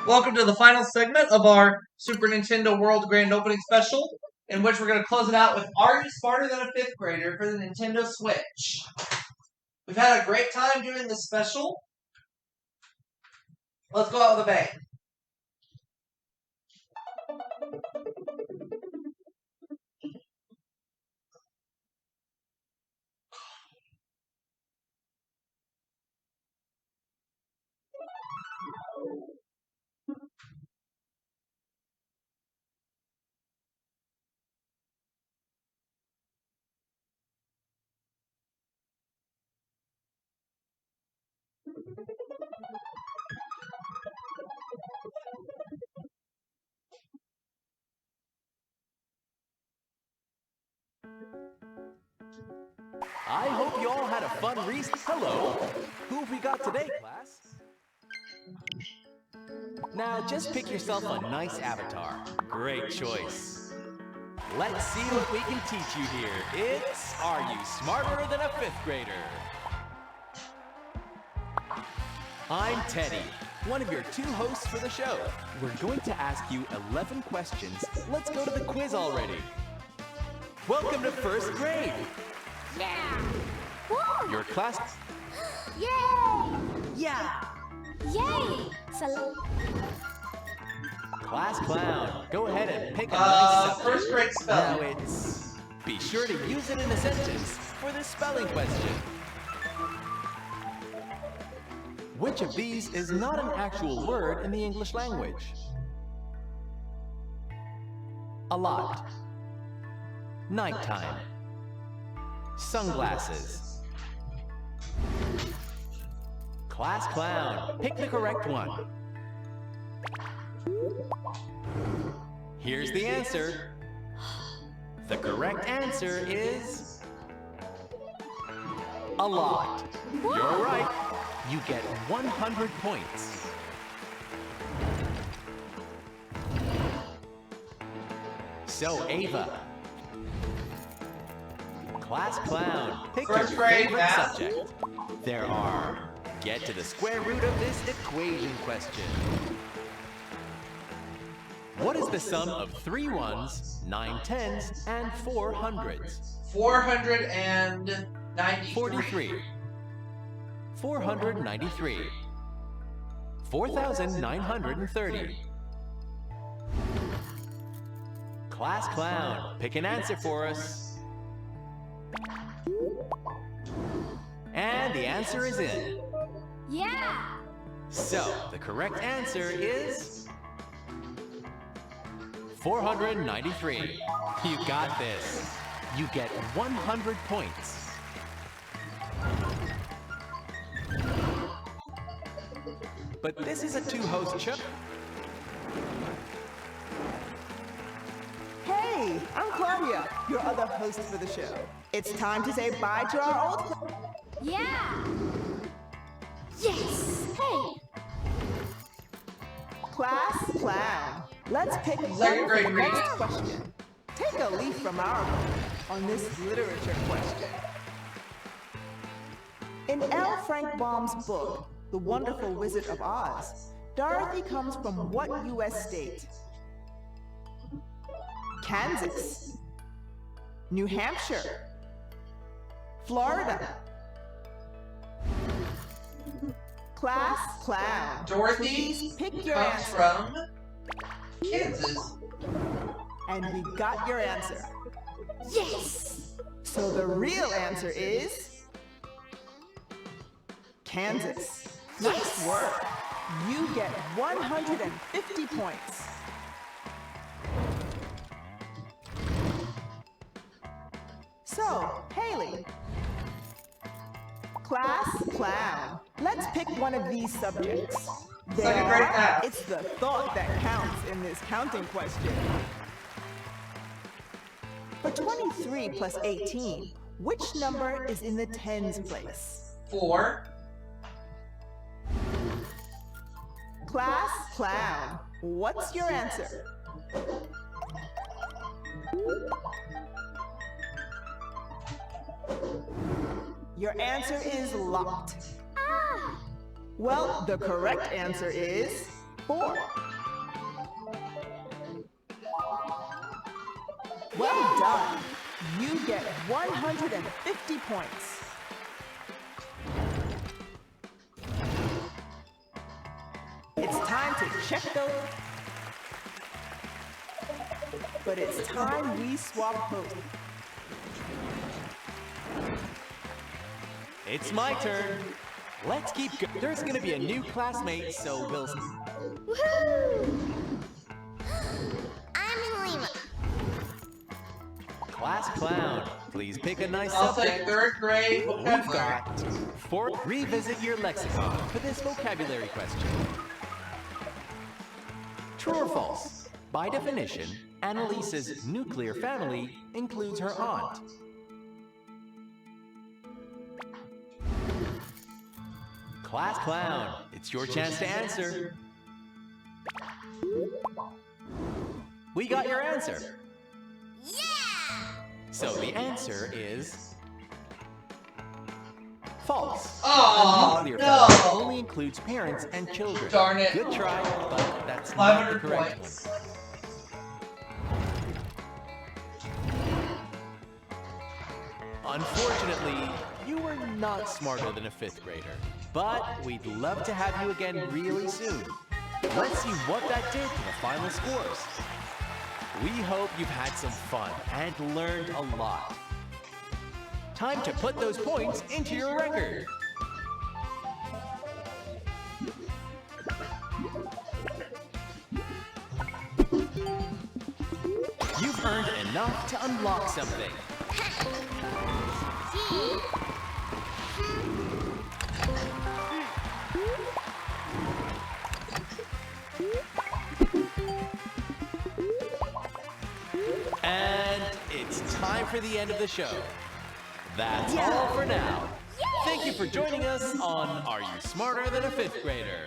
Welcome to the final segment of our Super Nintendo World Grand Opening Special, in which we're going to close it out with Are You Smarter Than a Fifth Grader for the Nintendo Switch. We've had a great time doing this special. Let's go out with a bang. I hope you all had a fun recess. Hello! Who have we got today, class? Now just pick yourself a nice avatar. Great choice. Let's see what we can teach you here. It's Are You Smarter Than a Fifth Grader? I'm Teddy, one of your two hosts for the show. We're going to ask you 11 questions. Let's go to the quiz already. Welcome to first grade. Yeah! Woo! Your class... Yay! Yeah! Yay! Class clown, go ahead and pick a nice subject. First grade spelling. Now it's... Be sure to use it in a sentence for the spelling question. Which of these is not an actual word in the English language? A lot. Nighttime. Sunglasses. Class clown, pick the correct one. Here's the answer. The correct answer is... a lot. You're right. You get 100 points. So, Ava. Class clown, pick your First grade favorite math. subject. There are... Get to the square root of this equation question. What is the sum of 3 ones, 9 tens, and 4 hundreds? 493. 43. 493. 4,930. Class clown, pick an answer for us. And the answer is in. Yeah! So, the correct answer is... 493. You got this. You get 100 points. But this is a two-host show. Hey, I'm Claudia, your other host for the show. It's time to say bye to our old... Yeah! Yes! Hey! Class clown. Let's pick one Second for grade the next reading. question. Take a leaf from our book on this literature question. In L. Frank Baum's book, The Wonderful Wizard of Oz, Dorothy comes from what U.S. state? Kansas, New Hampshire, Florida. Class clown. Dorothy Please pick your comes answer. from Kansas. And we got your answer. Yes! So the real answer is... Kansas. Nice work. You get 150 points. So, Haley. Class clown. Let's pick one of these subjects. Second grade math. It's the thought that counts in this counting question. For 23 plus 18, which number is in the tens place? 4. Class clown, what's your answer? Your answer is locked. Ah! Well, the correct answer is 4. Well done. You get 150 points. It's time to check those. But it's time we swap hope. It's my turn. Let's keep going. There's gonna be a new classmate, so we'll... Woohoo! I'm in Lima. Class clown, please pick a nice I'll take subject. 3rd grade We've vocabulary. got 4. Revisit your lexicon for this vocabulary question. True or false? By definition, Annalise's nuclear family includes her aunt. Class clown, it's your chance to answer. We got your answer. Yeah! So the answer is false. Oh, A nuclear no. family only includes parents and children. Darn it. Good try, but that's not the 500 correct points. one. Unfortunately, you were not smarter than a 5th grader, but we'd love to have you again really soon. Let's see what that did to the final scores. We hope you've had some fun and learned a lot. Time to put those points into your record. You've earned enough to unlock something. And it's time for the end of the show. That's all for now. Thank you for joining us on Are You Smarter Than a 5th Grader?